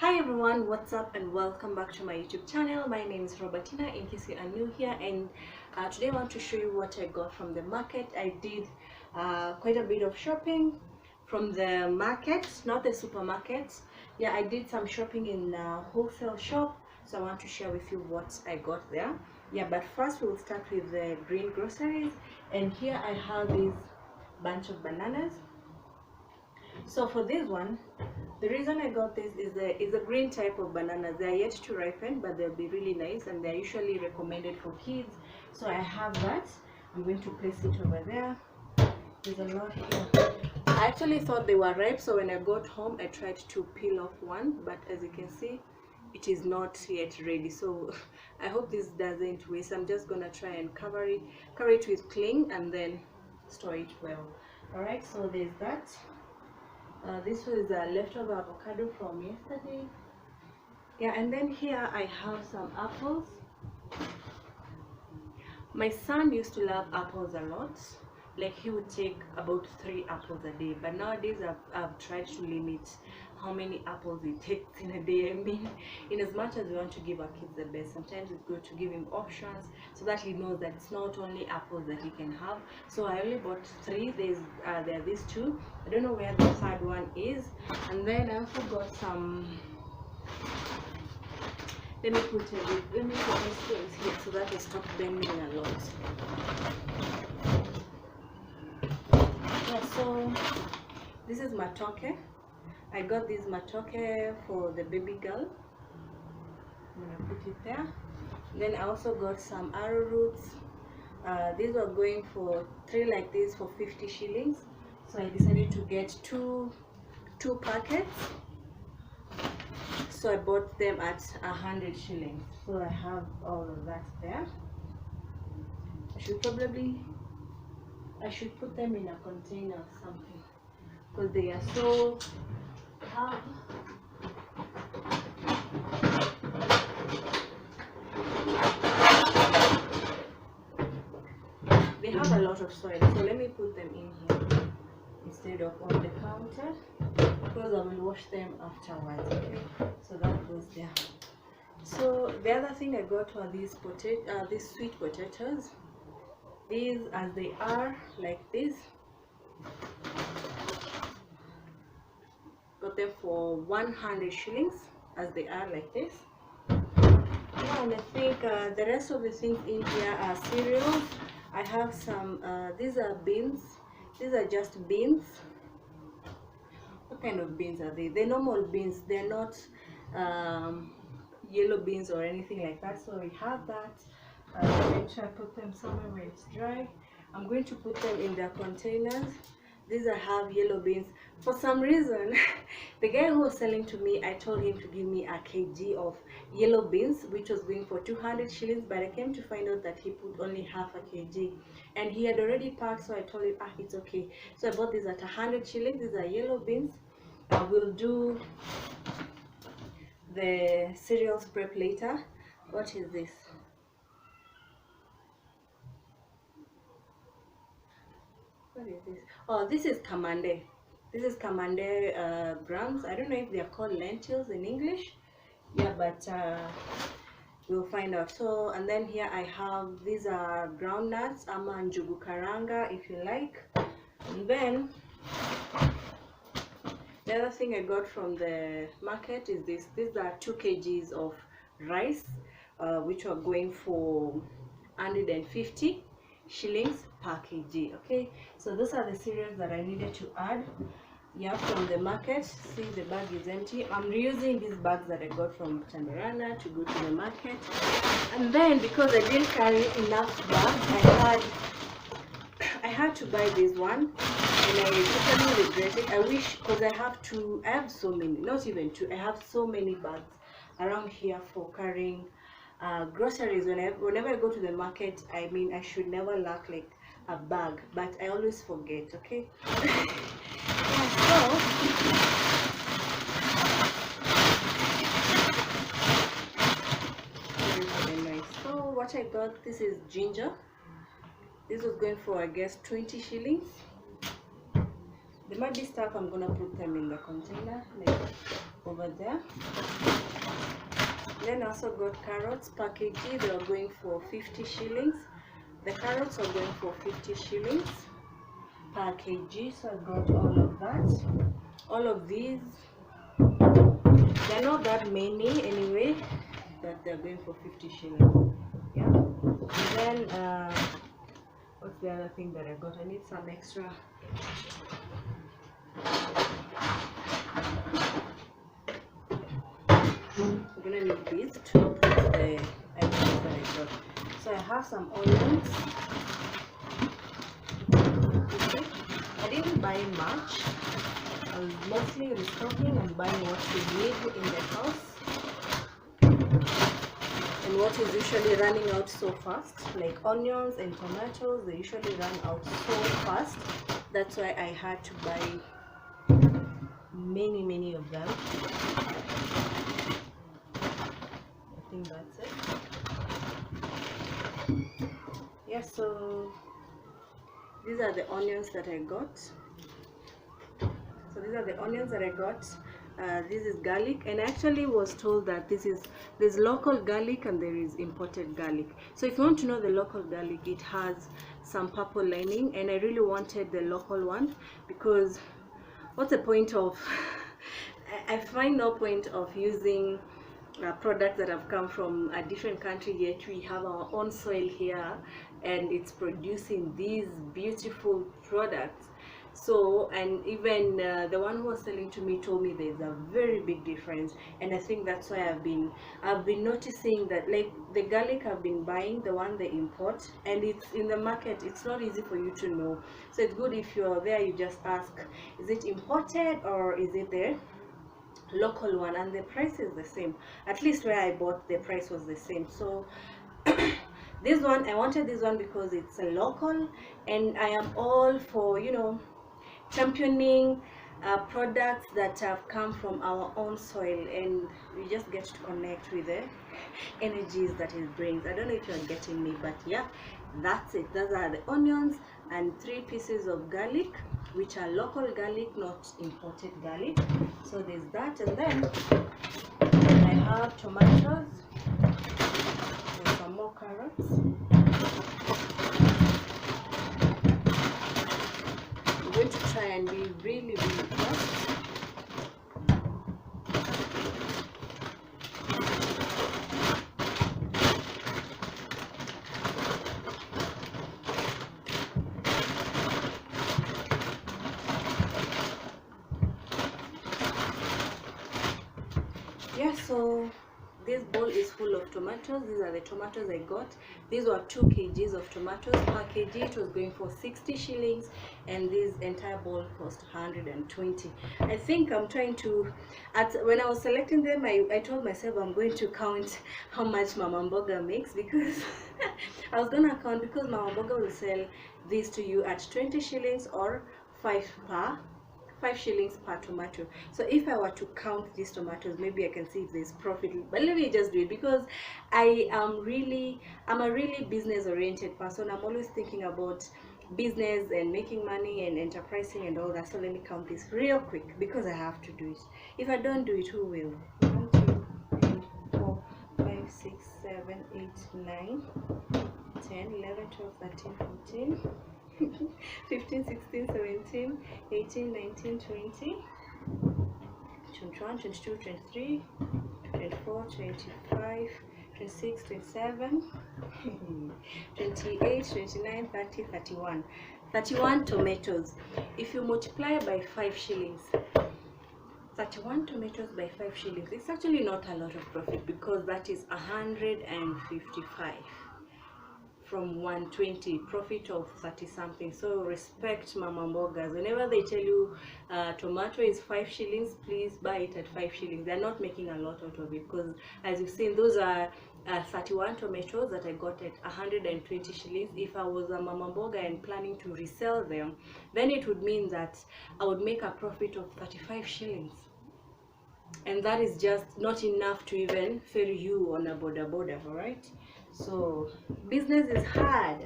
Hi everyone, what's up and welcome back to my YouTube channel. My name is Robertinah in case you are new here, and today I want to show you what I got from the market. I did quite a bit of shopping from the market, not the supermarket. Yeah, I did some shopping in a wholesale shop, so I want to share with you what I got there. Yeah, but first we'll start with the green groceries, and here I have this bunch of bananas. So for this one, the reason I got this is a green type of bananas. They are yet to ripen, but they'll be really nice, and they're usually recommended for kids. So I have that. I'm going to place it over there. There's a lot here. I actually thought they were ripe, so when I got home, I tried to peel off one, but as you can see, it is not yet ready. So I hope this doesn't waste. I'm just gonna try and cover it with cling and then store it well. All right. So there's that. This was a leftover avocado from yesterday. Yeah, and then here I have some apples. My son used to love apples a lot. Like, he would take about 3 apples a day, but nowadays I've tried to limit how many apples he takes in a day. I mean, in as much as we want to give our kids the best, sometimes it's good to give him options so that he knows that it's not only apples that he can have. So I only bought 3. There are these 2. I don't know where the third one is. And then I also got some. Let me put these things here so that I stop bending a lot. Yeah, so this is matoke. I got this matoke for the baby girl. I'm gonna put it there. Then I also got some arrowroots. These were going for 3 like this for 50 shillings. So I decided to get two packets. So I bought them at 100 shillings. So I have all of that there. I should put them in a container or something, because they are so hard. They have a lot of soil, so let me put them in here instead of on the counter, because I will wash them afterwards. Okay, so that goes there. So the other thing I got were these sweet potatoes. These, as they are like this, got them for 100 shillings as they are like this. Yeah, and I think the rest of the things in here are cereals. I have some, these are beans. These are just beans. What kind of beans are they? They're normal beans. They're not yellow beans or anything like that. So we have that. Make sure I put them somewhere where it's dry. I'm going to put them in their containers. These I have yellow beans. For some reason, the guy who was selling to me, I told him to give me a kg of yellow beans, which was going for 200 shillings, but I came to find out that he put only half a kg, and he had already packed. So I told him, it's okay. So I bought these at 100 shillings. These are yellow beans. I will do the cereals prep later. What is this? What is this? Oh, this is kamande. This is kamande grams. I don't know if they are called lentils in English. Yeah, but we'll find out. So, and then here I have, these are groundnuts, ama njugu karanga if you like. And then the other thing I got from the market is this. These are 2 kgs of rice, which are going for 150 shillings per kg. Okay, so those are the cereals that I needed to add. Yeah, from the market. See, the bag is empty. I'm reusing these bags that I got from Chandarana to go to the market. And then, because I didn't carry enough bags, I had to buy this one, and I totally regret it. I wish, because I have so many, not even 2, I have so many bags around here for carrying groceries. Whenever I go to the market, I mean, I should never lack like a bag, but I always forget. Okay. Yeah, so what I got, this is ginger. This was going for, I guess, 20 shillings. There might be stuff I'm gonna put them in the container later. over there. Then I also got carrots per kg. They are going for 50 shillings. The carrots are going for 50 shillings per kg. So I got all of that. All of these, they're not that many anyway, but they're going for 50 shillings. Yeah. And then what's the other thing that I got? I need some extra. I'm gonna need these to put the items that I got. So I have some onions. Okay. I didn't buy much. I was mostly restocking and buying what we need in the house. And what is usually running out so fast, like onions and tomatoes, they usually run out so fast. That's why I had to buy many of them. I think that's it. Yeah, so these are the onions that I got. This is garlic, and I actually was told that there's local garlic and there is imported garlic. So if you want to know the local garlic, it has some purple lining, and I really wanted the local one because what's the point of I find no point of using products that have come from a different country, yet we have our own soil here and it's producing these beautiful products. So, and even the one who was selling to me told me there's a very big difference, and I think that's why I've been noticing that, like, the garlic I've been buying, the one they import, and it's in the market, it's not easy for you to know. So it's good if you're there, you just ask, is it imported or is it the local one? And the price is the same. At least where I bought, the price was the same. So this one, I wanted this one because it's a local, and I am all for, you know, championing products that have come from our own soil, and we just get to connect with the energies that it brings. I don't know if you're getting me, but yeah, that's it. Those are the onions and 3 pieces of garlic, which are local garlic, not imported garlic. So there's that, and then I have tomatoes, and some more carrots. I'm going to try and be really fast. Yeah, so this bowl is full of tomatoes. These are the tomatoes I got. These were 2 kgs of tomatoes. Per kg it was going for 60 shillings, and this entire bowl cost 120. I think I'm trying to, when I was selecting them, I told myself I'm going to count how much Mama Mboga makes, because I was gonna count, because Mama Mboga will sell these to you at 20 shillings or 5 shillings per tomato. So if I were to count these tomatoes, maybe I can see if there's profit. But let me just do it, because I'm a really business oriented person. I'm always thinking about business and making money and enterprising and all that. So let me count this real quick, because I have to do it. If I don't do it, who will? 1, 2, 3, 4, 5, 6, 7, 8, 9, 10, 11, 12, 13, 14, 15, 16, 17, 18, 19, 20, 21, 22, 23, 24, 25, 26, 27, 28, 29, 30, 31. 31 tomatoes. If you multiply by 5 shillings, 31 tomatoes by 5 shillings, it's actually not a lot of profit, because that is 155 from 120, profit of 30 something. So respect Mama Mbogas. Whenever they tell you tomato is 5 shillings, please buy it at 5 shillings. They're not making a lot out of it, because as you've seen, those are 31 tomatoes that I got at 120 shillings. If I was a Mama Mboga and planning to resell them, then it would mean that I would make a profit of 35 shillings. And that is just not enough to even ferry you on a border, all right? So business is hard.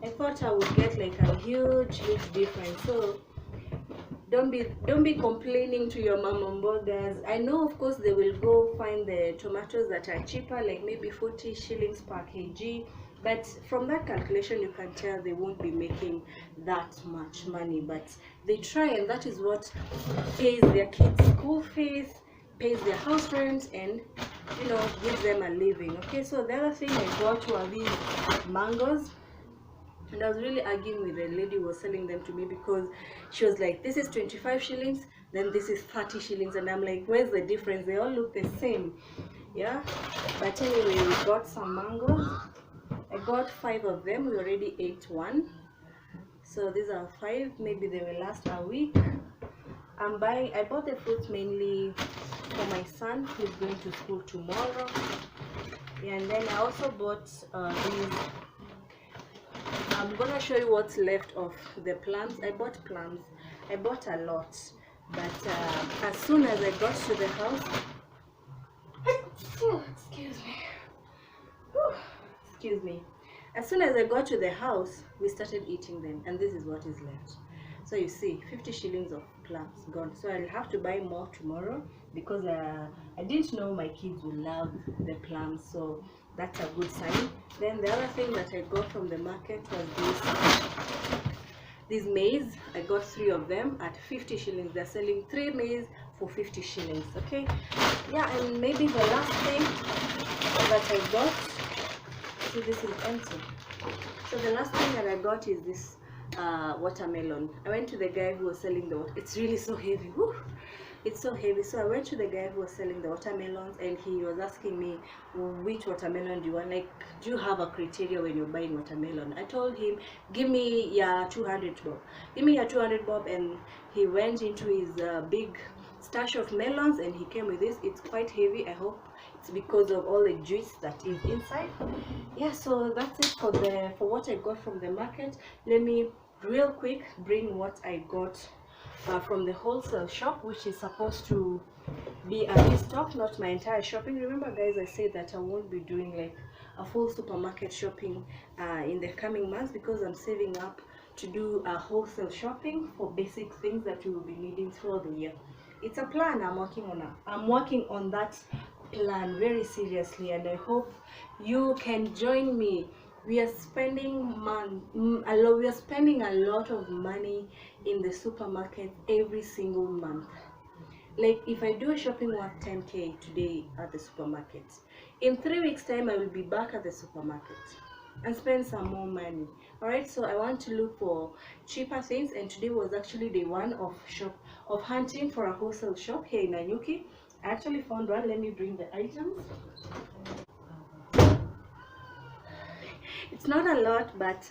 I thought I would get like a huge difference. So don't be complaining to your mom and burgers. I know, of course, they will go find the tomatoes that are cheaper, like maybe 40 shillings per kg, but from that calculation you can tell they won't be making that much money, but they try, and that is what pays their kids school fees, pays their house rent, and gives them a living. Okay, so the other thing I got were these mangoes. And I was really arguing with the lady who was selling them to me, because she was like, this is 25 shillings, then this is 30 shillings. And I'm like, where's the difference? They all look the same. Yeah. But anyway, we got some mangoes. I got 5 of them. We already ate one. So these are 5. Maybe they will last a week. I bought the fruits mainly for my son who's going to school tomorrow. Yeah, and then I also bought these. I'm gonna show you what's left of the plums. I bought plums. I bought a lot, but as soon as I got to the house, excuse me. As soon as I got to the house, we started eating them, and this is what is left. So you see, 50 shillings of plums gone. So I'll have to buy more tomorrow, because I didn't know my kids would love the plums, so that's a good sign. Then the other thing that I got from the market was these maize. I got 3 of them at 50 shillings. They're selling 3 maize for 50 shillings. Okay, yeah. And maybe the last thing that I got, see, this is empty. So the last thing that I got is this watermelon. I went to the guy who was selling the water. It's really so heavy. Woo! It's so heavy. So I went to the guy who was selling the watermelons, and he was asking me, which watermelon do you want? Like, do you have a criteria when you're buying watermelon? I told him, give me your 200 bob. Give me your 200 bob. And he went into his big stash of melons, and he came with this. It's quite heavy. I hope it's because of all the juice that is inside. Yeah, so that's it for what I got from the market. Let me real quick bring what I got from the wholesale shop, which is supposed to be a restock, not my entire shopping. Remember, guys, I said that I won't be doing like a full supermarket shopping in the coming months, because I'm saving up to do a wholesale shopping for basic things that we will be needing throughout the year. It's a plan I'm working on. I'm working on that plan very seriously, and I hope you can join me. We are spending a lot of money in the supermarket every single month. Like, if I do a shopping worth 10k today at the supermarket, in 3 weeks time I will be back at the supermarket and spend some more money. All right, so I want to look for cheaper things, and today was actually day 1 of hunting for a wholesale shop here in Nanyuki. I actually found one. Let me bring the items. It's not a lot, but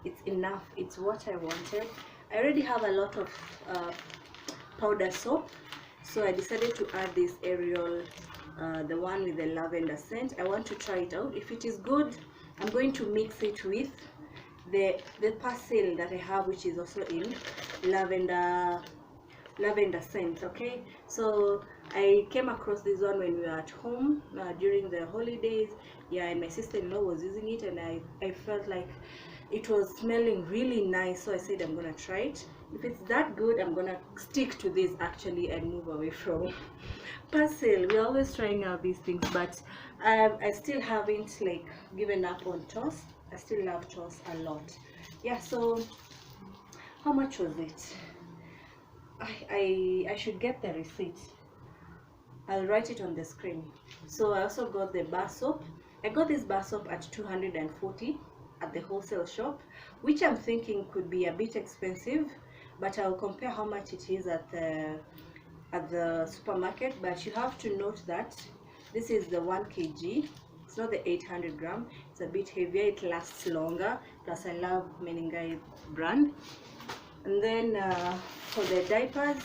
it's enough. It's what I wanted. I already have a lot of powder soap, so I decided to add this Ariel, the one with the lavender scent. I want to try it out. If it is good, I'm going to mix it with the parcel that I have, which is also in lavender scent. Okay, so I came across this one when we were at home during the holidays. Yeah, and my sister-in-law was using it, and I felt like it was smelling really nice, so I said I'm gonna try it. If it's that good, I'm gonna stick to this actually and move away from parcel. We're always trying out these things, but I still haven't like given up on toast. I still love toast a lot. Yeah, so how much was it? I should get the receipt. I'll write it on the screen. So I also got the bar soap. I got this bar soap at 240 at the wholesale shop, which I'm thinking could be a bit expensive, but I'll compare how much it is at the supermarket. But you have to note that this is the 1 kg. It's not the 800 gram. It's a bit heavier. It lasts longer. Plus, I love Menengai brand. And then for the diapers,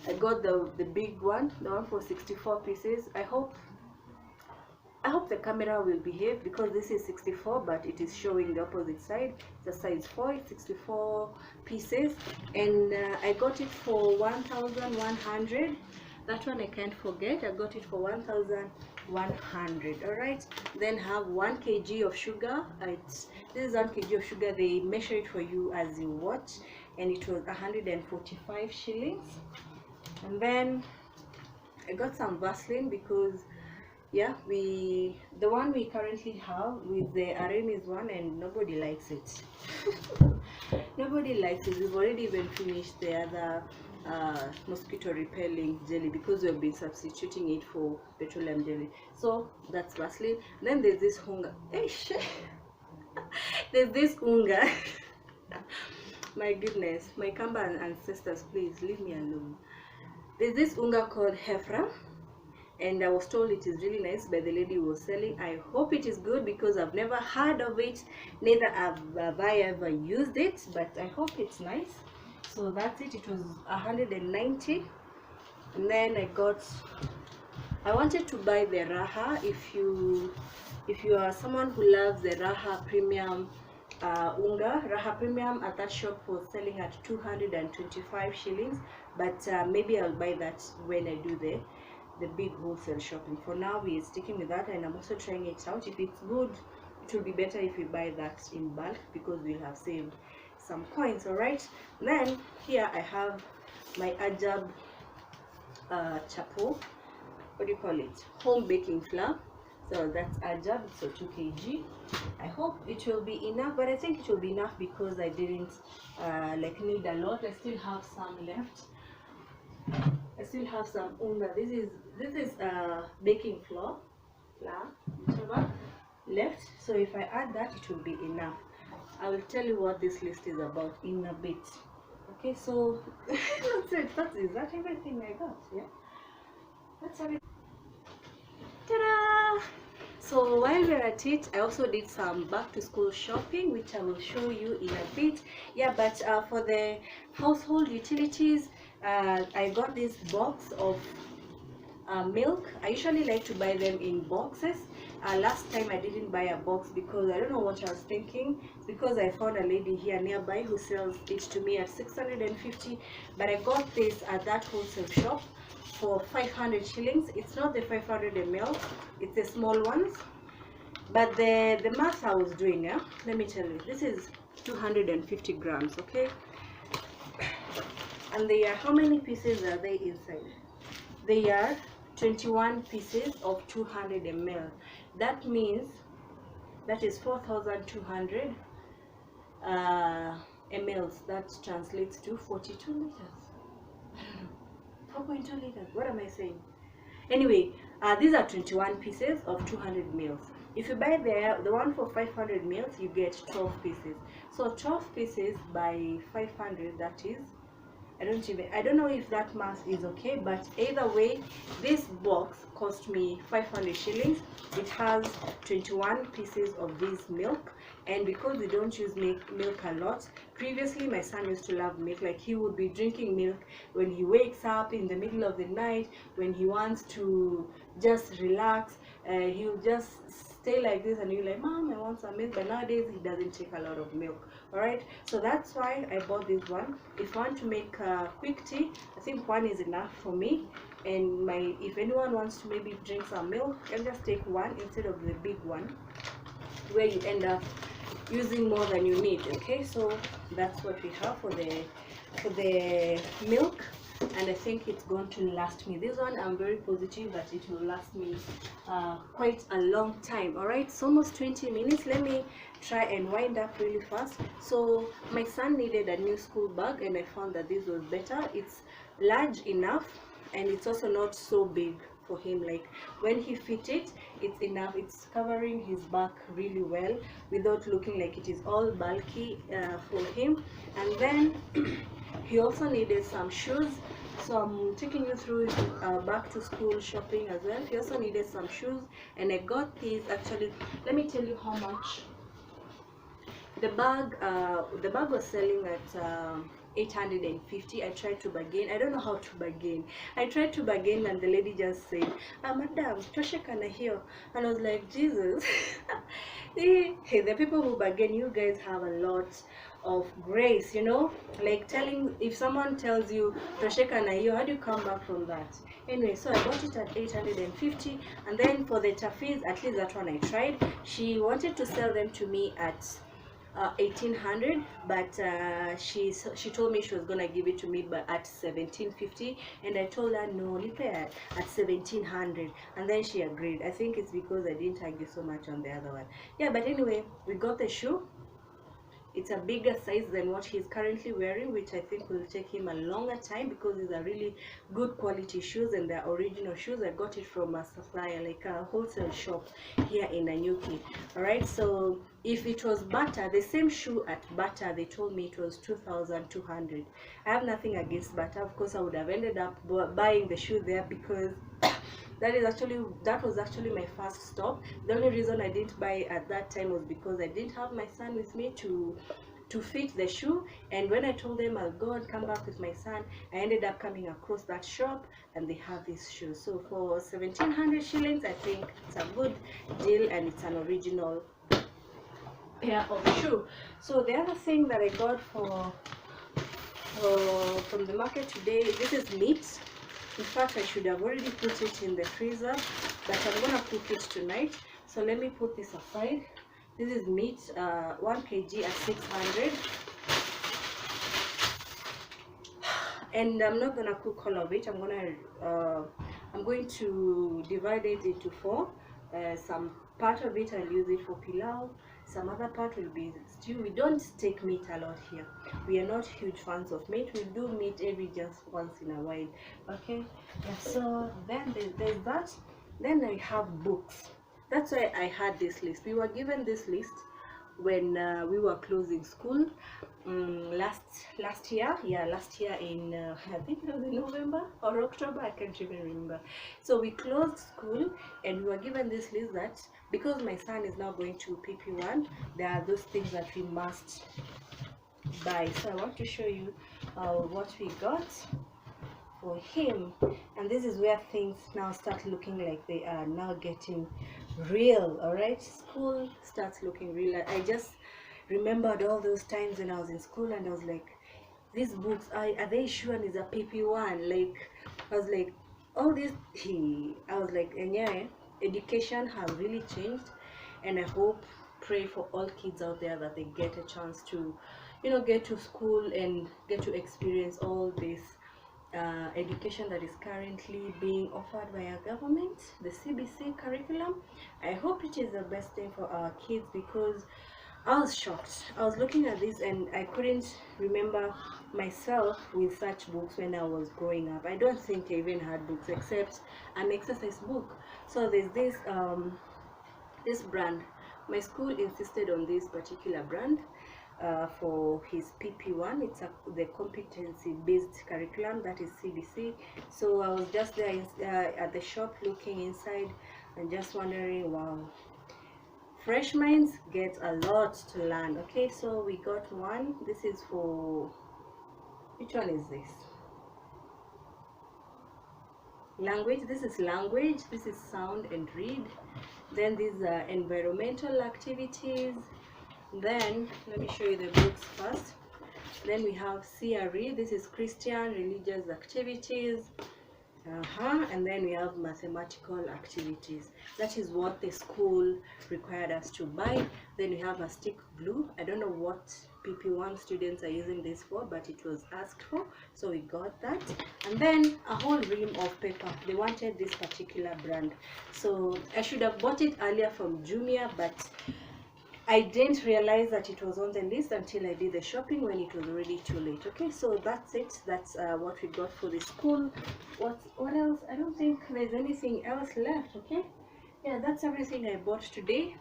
I got the big one, the one for 64 pieces. I hope the camera will behave, because this is 64, but it is showing the opposite side. It's a size 4, it's 64 pieces, and I got it for 1,100. That one I can't forget. I got it for 1,100. All right. Then have 1 kg of sugar. This is 1 kg of sugar. They measure it for you as you watch. and it was 145 shillings. And then I got some Vaseline because yeah, the one we currently have with the Aramis one, and nobody likes it. Nobody likes it. We've already even finished the other mosquito repelling jelly because we've been substituting it for petroleum jelly. So that's Vaseline. Then there's this hunger. There's this unga. My goodness, my Kamba ancestors, please leave me alone. There's this unga called Hefra, and I was told it is really nice by the lady who was selling. I hope it is good because I've never heard of it, neither have I ever used it, but I hope it's nice. So that's it. It was 190. And then I wanted to buy the Raha. If you are someone who loves the Raha premium unga, Raha premium at that shop was selling at 225 shillings, but maybe I'll buy that when I do the big wholesale shopping. For now, we are sticking with that, and I'm also trying it out. If it's good, it will be better if we buy that in bulk because we'll have saved some coins. All right, then here I have my Ajab chapo, what do you call it, home baking flour. So that's Ajab, so 2 kg. I hope it will be enough, but I think it will be enough because I didn't like need a lot. I still have some left. I still have some unga. This is baking flour, whichever left. So if I add that, it will be enough. I will tell you what this list is about in a bit. Okay, so that's it. Is that everything I got? Yeah, that's everything. Ta-da! So while we're at it, I also did some back to school shopping, which I will show you in a bit. Yeah, but for the household utilities, I got this box of milk. I usually like to buy them in boxes. Last time I didn't buy a box because I don't know what I was thinking. It's because I found a lady here nearby who sells it to me at 650, but I got this at that wholesale shop for 500 shillings. It's not the 500 ml, it's the small ones. But the math I was doing, yeah, let me tell you, this is 250 grams, okay? And they are, how many pieces are they inside? They are 21 pieces of 200 ml. That means that is 4,200 mls. That translates to 42 liters. 4.2 liters. What am I saying? Anyway, these are 21 pieces of 200 mils. If you buy the one for 500 mils, you get 12 pieces. So 12 pieces by 500, that is, I don't know if that math is okay, but either way, this box cost me 500 shillings. It has 21 pieces of this milk, and because we don't use milk a lot, previously my son used to love milk. Like, he would be drinking milk when he wakes up in the middle of the night, when he wants to just relax. He'll just stay like this, and you're like, Mom, I want some milk. But nowadays he doesn't take a lot of milk. All right, so that's why I bought this one. If you want to make quick tea, I think one is enough for me. And if anyone wants to maybe drink some milk, you can just take one instead of the big one, where you end up using more than you need. Okay, so that's what we have for the milk, and I think it's going to last me. This one, I'm very positive that it will last me quite a long time. All right, it's almost 20 minutes. Let me try and wind up really fast. So my son needed a new school bag, and I found that this was better. It's large enough, and it's also not so big for him. Like, when he fit it, it's enough. It's covering his back really well without looking like it is all bulky for him. And then he also needed some shoes, so I'm taking you through back to school shopping as well. He also needed some shoes, and I got these. Actually, let me tell you how much the bag was selling at 850. I tried to bargain. I don't know how to bargain. I tried to bargain, and the lady just said, Madam, tosheka na hiyo. And I was like, Jesus. Hey, the people who bargain, you guys have a lot of grace, you know, like if someone tells you tosheka na hiyo, how do you come back from that? Anyway, so I bought it at 850. And then for the tafis, at least that one I tried. She wanted to sell them to me at 1800, but she told me she was gonna give it to me but at 1750, and I told her no, leave it at 1700, and then she agreed. I think it's because I didn't argue so much on the other one. Yeah, but anyway, we got the shoe. It's a bigger size than what he's currently wearing, which I think will take him a longer time because these are really good quality shoes and they're original shoes. I got it from a supplier, like a wholesale shop here in Nanyuki. Alright, so if it was Bata, the same shoe at Bata, they told me it was 2,200. I have nothing against Bata. Of course, I would have ended up buying the shoe there because that was actually my first stop. The only reason I didn't buy at that time was because I didn't have my son with me to fit the shoe, and when I told them I'll go and come back with my son, I ended up coming across that shop and they have this shoe. So for 1,700 shillings, I think it's a good deal and it's an original pair of shoe. So the other thing that I got from the market today, this is meat. In fact, I should have already put it in the freezer, but I'm gonna cook it tonight. So let me put this aside. This is meat, 1 kg at 600, and I'm not gonna cook all of it. I'm going to divide it into 4. Some part of it I'll use it for pilau. Some other part will be stew. We don't take meat a lot here. We are not huge fans of meat. We do meat every just once in a while. Okay, yeah, so then there's that. Then I have books. That's why I had this list. We were given this list when we were closing school last year. Yeah, last year in I think it was in November or October, I can't even remember. So we closed school and we were given this list that because my son is now going to PP1, there are those things that we must buy. So I want to show you what we got for him, and this is where things now start looking like they are now getting real. All right, school starts looking real. I just remembered all those times when I was in school and I was like, these books, are they sure is a PP1? Like, I was like, all this, I was like, and yeah, education has really changed, and I pray for all kids out there that they get a chance to, get to school and get to experience all this education that is currently being offered by our government, the CBC curriculum. I hope it is the best thing for our kids because I was shocked. I was looking at this and I couldn't remember myself with such books when I was growing up. I don't think I even had books except an exercise book. So there's this brand. My school insisted on this particular brand for his PP1. It's the competency-based curriculum, that is CBC. So I was just there at the shop looking inside and just wondering, wow, fresh minds get a lot to learn. Okay, so we got one. This is for, which one is this? Language. This is language. This is sound and read. Then these are environmental activities. Then let me show you the books first. Then we have CRE. This is Christian religious activities. And then we have mathematical activities. That is what the school required us to buy. Then we have a stick glue. I don't know what PP1 students are using this for, but it was asked for, so we got that. And then a whole ream of paper. They wanted this particular brand, so I should have bought it earlier from Jumia, but I didn't realize that it was on the list until I did the shopping when it was already too late. Okay, so that's it. That's what we got for the school. What else? I don't think there's anything else left. Okay, yeah, that's everything I bought today.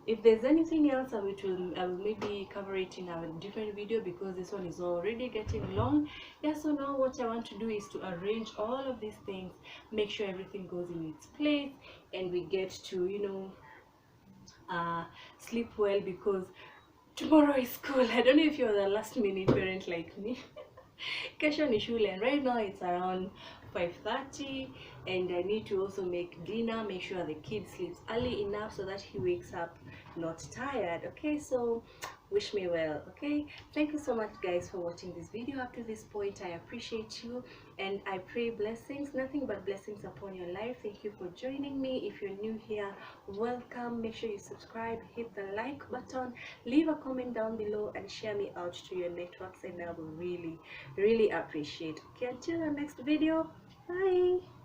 If there's anything else, I will maybe cover it in a different video because this one is already getting long. Yeah, so now what I want to do is to arrange all of these things, make sure everything goes in its place, and we get to sleep well because tomorrow is school. I don't know if you're the last minute parent like me. Kesho ni shule, and right now it's around 5:30, and I need to also make dinner, make sure the kid sleeps early enough so that he wakes up not tired. Okay, so wish me well. Okay, thank you so much guys for watching this video up to this point. I appreciate you, and I pray blessings, nothing but blessings upon your life. Thank you for joining me. If you're new here, welcome. Make sure you subscribe, hit the like button, leave a comment down below, and share me out to your networks, and I will really appreciate. Okay, until the next video, bye.